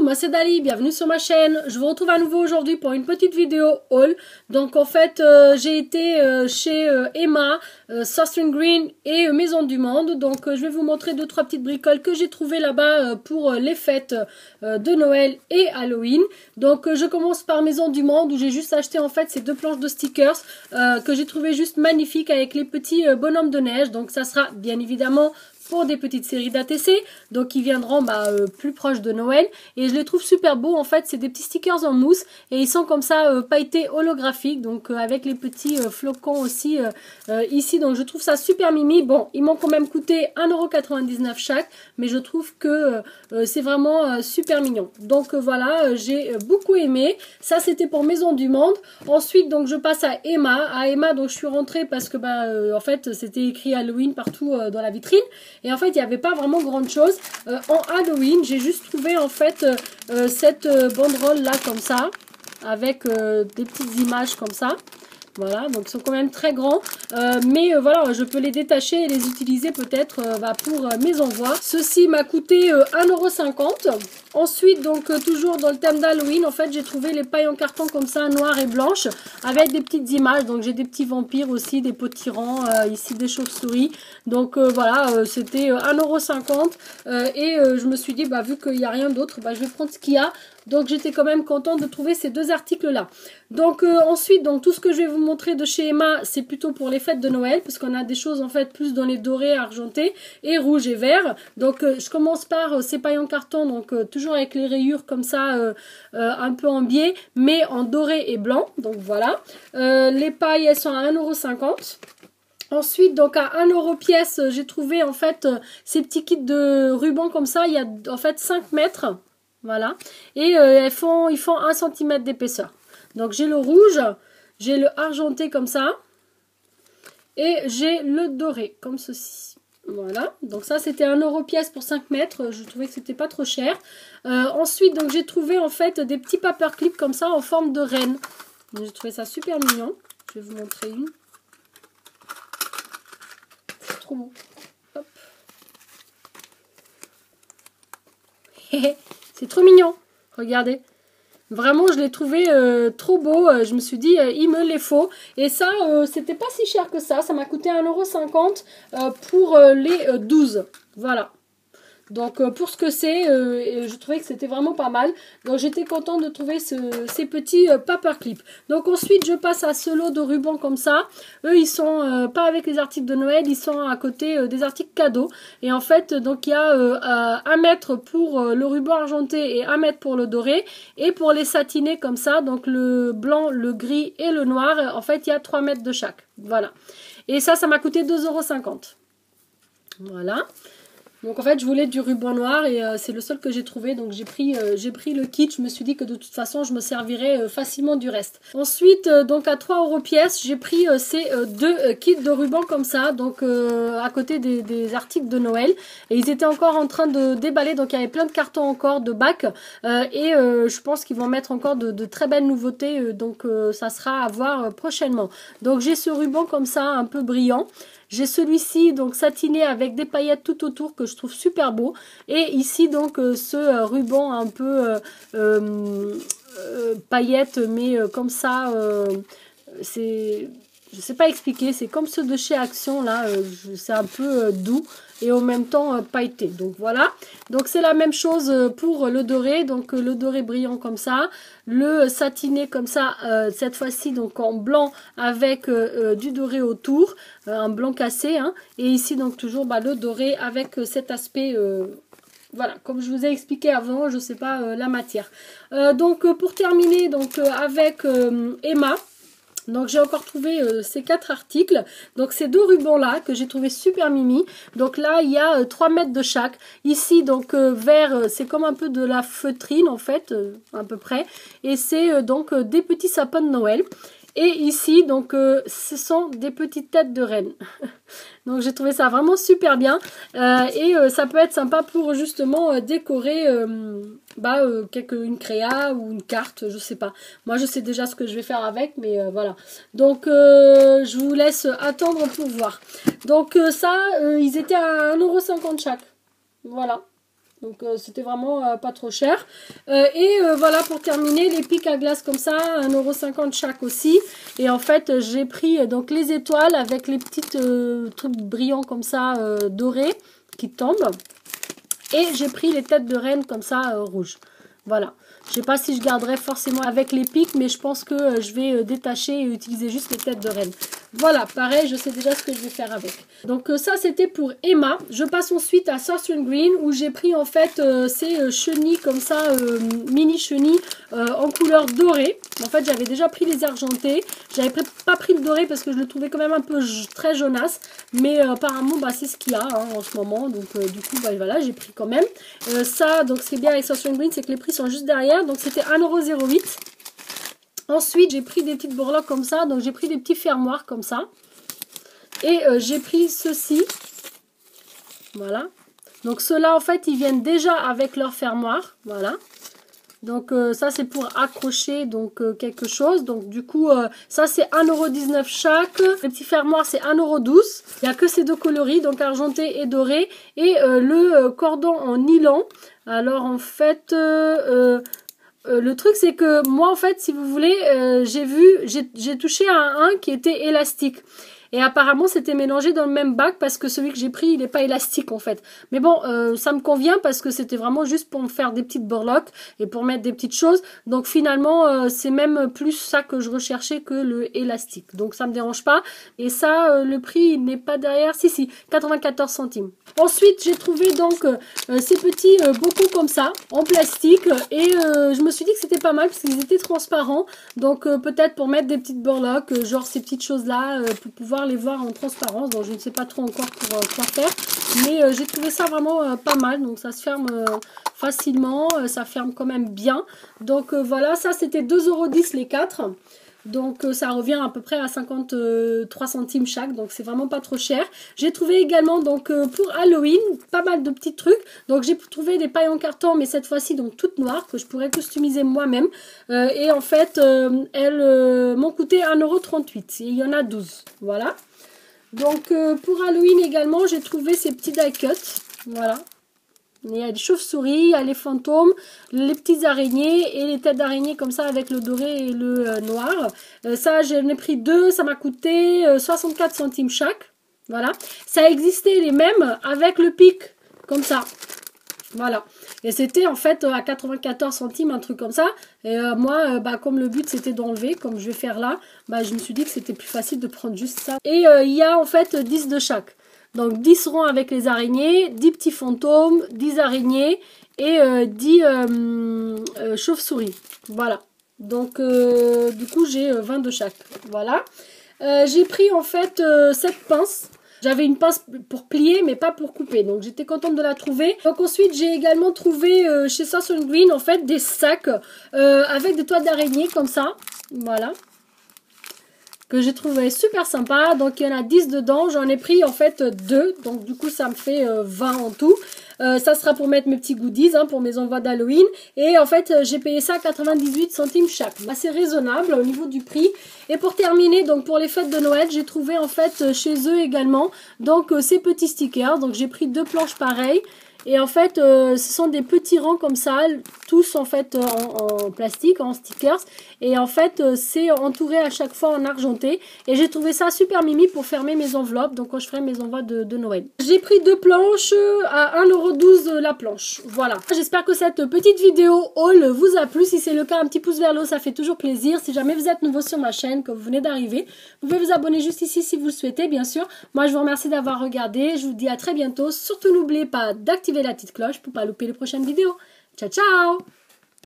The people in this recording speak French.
moi c'est Dali, bienvenue sur ma chaîne. Je vous retrouve à nouveau aujourd'hui pour une petite vidéo haul. Donc en fait j'ai été chez Emma, Sourcing Green et Maison du Monde. Donc je vais vous montrer 2-3 petites bricoles que j'ai trouvées là-bas pour les fêtes de Noël et Halloween. Donc je commence par Maison du Monde où j'ai juste acheté en fait ces 2 planches de stickers que j'ai trouvé juste magnifiques avec les petits bonhommes de neige. Donc ça sera bien évidemment pour des petites séries d'ATC, donc qui viendront plus proches de Noël, et je les trouve super beaux. En fait c'est des petits stickers en mousse et ils sont comme ça pailletés holographiques, donc avec les petits flocons aussi ici, donc je trouve ça super mimi. Bon, ils m'ont quand même coûté 1,99 € chaque, mais je trouve que c'est vraiment super mignon. Donc voilà, j'ai beaucoup aimé. Ça c'était pour Maison du Monde. Ensuite donc je passe à Emma. Donc je suis rentrée parce que en fait c'était écrit Halloween partout dans la vitrine. Et en fait, il n'y avait pas vraiment grand chose. En Halloween, j'ai juste trouvé en fait cette banderole là comme ça, avec des petites images comme ça. Voilà, donc ils sont quand même très grands. Mais voilà, je peux les détacher et les utiliser peut-être pour mes envois. Ceci m'a coûté 1,50 €. Ensuite, donc toujours dans le thème d'Halloween, en fait, j'ai trouvé les pailles en carton comme ça, noires et blanches, avec des petites images. Donc j'ai des petits vampires aussi, des pots tyrans, ici des chauves-souris. Donc voilà, c'était 1,50 €. Et je me suis dit, vu qu'il n'y a rien d'autre, je vais prendre ce qu'il y a. Donc j'étais quand même contente de trouver ces 2 articles là. Donc ensuite, donc tout ce que je vais vous montrer de chez Emma, c'est plutôt pour les fêtes de Noël, parce qu'on a des choses en fait plus dans les dorés, argentés et rouges et verts. Donc je commence par ces pailles en carton, donc toujours avec les rayures comme ça, un peu en biais, mais en doré et blanc. Donc voilà, les pailles elles sont à 1,50 €. Ensuite, donc à 1 € pièce, j'ai trouvé en fait ces petits kits de rubans comme ça. Il y a en fait 5 mètres. Voilà. Et ils font 1 cm d'épaisseur. Donc j'ai le rouge, j'ai le argenté comme ça. Et j'ai le doré comme ceci. Voilà. Donc ça c'était 1 € pièce pour 5 mètres. Je trouvais que c'était pas trop cher. Ensuite donc j'ai trouvé en fait des petits paperclips comme ça en forme de reine. J'ai trouvé ça super mignon. Je vais vous montrer une. C'est trop beau. Hop. C'est trop mignon. Regardez. Vraiment, je l'ai trouvé trop beau. Je me suis dit, il me les faut. Et ça, c'était pas si cher que ça. Ça m'a coûté 1,50 € pour les 12. Voilà. Donc pour ce que c'est, je trouvais que c'était vraiment pas mal. Donc j'étais contente de trouver ces petits paperclips. Donc ensuite je passe à ce lot de rubans comme ça. Eux ils sont pas avec les articles de Noël, ils sont à côté des articles cadeaux. Et en fait donc il y a 1 mètre pour le ruban argenté et 1 mètre pour le doré. Et pour les satinés comme ça, donc le blanc, le gris et le noir, en fait il y a 3 mètres de chaque. Voilà. Et ça m'a coûté 2,50 €. Voilà. Donc en fait je voulais du ruban noir et c'est le seul que j'ai trouvé, donc j'ai pris le kit. Je me suis dit que de toute façon je me servirais facilement du reste. Ensuite donc à 3 € pièce, j'ai pris ces 2 kits de ruban comme ça, donc à côté des articles de Noël, et ils étaient encore en train de déballer, donc il y avait plein de cartons encore de bacs et je pense qu'ils vont mettre encore de très belles nouveautés, donc ça sera à voir prochainement. Donc j'ai ce ruban comme ça un peu brillant. J'ai celui-ci donc satiné avec des paillettes tout autour que je trouve super beau. Et ici donc ce ruban un peu paillettes, mais comme ça, c'est... Je sais pas expliquer, c'est comme ceux de chez Action là, c'est un peu doux et en même temps pailleté. Donc voilà, donc c'est la même chose pour le doré, donc le doré brillant comme ça, le satiné comme ça, cette fois-ci donc en blanc avec du doré autour, un blanc cassé, hein, et ici donc toujours le doré avec cet aspect... voilà, comme je vous ai expliqué avant, je sais pas la matière. Donc pour terminer donc avec Emma. Donc j'ai encore trouvé ces 4 articles. Donc ces 2 rubans là que j'ai trouvé super mimi. Donc là il y a 3 mètres de chaque. Ici donc vert, c'est comme un peu de la feutrine en fait, à peu près. Et c'est donc des petits sapins de Noël. Et ici donc ce sont des petites têtes de reine. Donc j'ai trouvé ça vraiment super bien. Et ça peut être sympa pour justement décorer une créa ou une carte, je sais pas. Moi je sais déjà ce que je vais faire avec, mais voilà. Donc je vous laisse attendre pour voir. Donc ça, ils étaient à 1,50 € chaque. Voilà. Donc c'était vraiment pas trop cher. Voilà, pour terminer, les pics à glace comme ça, 1,50 € chaque aussi. Et en fait, j'ai pris donc les étoiles avec les petites trucs brillants comme ça, dorés, qui tombent. Et j'ai pris les têtes de reine comme ça, rouges. Voilà. Je sais pas si je garderai forcément avec les pics, mais je pense que je vais détacher et utiliser juste les têtes de reine. Voilà, pareil, je sais déjà ce que je vais faire avec. Donc ça, c'était pour Emma. Je passe ensuite à Southern Green, où j'ai pris en fait ces chenilles comme ça, mini chenilles en couleur dorée. En fait, j'avais déjà pris les argentés. J'avais pas pris le doré parce que je le trouvais quand même un peu très jaunasse. Mais apparemment, bah, c'est ce qu'il y a hein, en ce moment. Donc du coup, bah, voilà, j'ai pris quand même. Ça, donc ce qui est bien avec Southern Green, c'est que les prix sont juste derrière. Donc c'était 1,08 €. Ensuite, j'ai pris des petites breloques comme ça. Donc, j'ai pris des petits fermoirs comme ça. Et j'ai pris ceux-ci. Voilà. Donc, ceux-là, en fait, ils viennent déjà avec leur fermoir. Voilà. Donc, ça, c'est pour accrocher donc quelque chose. Donc, du coup, ça, c'est 1,19 € chaque. Les petits fermoirs, c'est 1,12 €. Il n'y a que ces deux coloris, donc argenté et doré. Et le cordon en nylon. Alors, en fait... le truc c'est que moi en fait si vous voulez j'ai touché à un qui était élastique et apparemment c'était mélangé dans le même bac parce que celui que j'ai pris il n'est pas élastique en fait, mais bon ça me convient parce que c'était vraiment juste pour me faire des petites breloques et pour mettre des petites choses, donc finalement c'est même plus ça que je recherchais que le élastique, donc ça me dérange pas. Et ça le prix il n'est pas derrière, si 94 centimes. Ensuite j'ai trouvé donc ces petits bocaux comme ça en plastique et je me suis dit que c'était pas mal parce qu'ils étaient transparents, donc peut-être pour mettre des petites breloques, genre ces petites choses là pour pouvoir les voir en transparence. Donc je ne sais pas trop encore pour quoi faire, mais j'ai trouvé ça vraiment pas mal. Donc ça se ferme facilement, ça ferme quand même bien. Donc voilà, ça c'était 2,10 € les 4. Donc ça revient à peu près à 53 centimes chaque, donc c'est vraiment pas trop cher. J'ai trouvé également donc pour Halloween pas mal de petits trucs. Donc j'ai trouvé des pailles en carton, mais cette fois-ci donc toutes noires, que je pourrais customiser moi-même. Et en fait elles m'ont coûté 1,38 €. Il y en a 12. Voilà. Donc pour Halloween également j'ai trouvé ces petits die cuts. Voilà. Il y a des chauves-souris, il y a les fantômes, les petites araignées et les têtes d'araignées comme ça avec le doré et le noir. Ça, j'en ai pris deux, ça m'a coûté 64 centimes chaque. Voilà. Ça existait les mêmes avec le pic, comme ça. Voilà. Et c'était en fait à 94 centimes, un truc comme ça. Et moi, comme le but c'était d'enlever, comme je vais faire là, je me suis dit que c'était plus facile de prendre juste ça. Et il y a en fait 10 de chaque. Donc 10 ronds avec les araignées, 10 petits fantômes, 10 araignées et 10 chauves-souris. Voilà. Donc du coup j'ai 20 de chaque. Voilà. J'ai pris en fait cette pince. J'avais une pince pour plier mais pas pour couper. Donc j'étais contente de la trouver. Donc ensuite j'ai également trouvé chez Southern Green en fait des sacs avec des toiles d'araignée comme ça. Voilà. Que j'ai trouvé super sympa. Donc il y en a 10 dedans, j'en ai pris en fait 2, donc du coup ça me fait 20 en tout. Ça sera pour mettre mes petits goodies pour mes envois d'Halloween, et en fait j'ai payé ça à 98 centimes chaque, assez raisonnable au niveau du prix. Et pour terminer, donc pour les fêtes de Noël, j'ai trouvé en fait chez eux également donc ces petits stickers. Donc j'ai pris 2 planches pareilles. Et en fait, ce sont des petits rangs comme ça, tous en fait en plastique, en stickers. Et en fait, c'est entouré à chaque fois en argenté. Et j'ai trouvé ça super mimi pour fermer mes enveloppes, donc quand je ferai mes envois de Noël. J'ai pris 2 planches à 1,12 € la planche. Voilà. J'espère que cette petite vidéo haul vous a plu. Si c'est le cas, un petit pouce vers le haut, ça fait toujours plaisir. Si jamais vous êtes nouveau sur ma chaîne, que vous venez d'arriver, vous pouvez vous abonner juste ici si vous le souhaitez, bien sûr. Moi, je vous remercie d'avoir regardé. Je vous dis à très bientôt. Surtout, n'oubliez pas d'activer la petite cloche pour ne pas louper les prochaines vidéos. Ciao, ciao!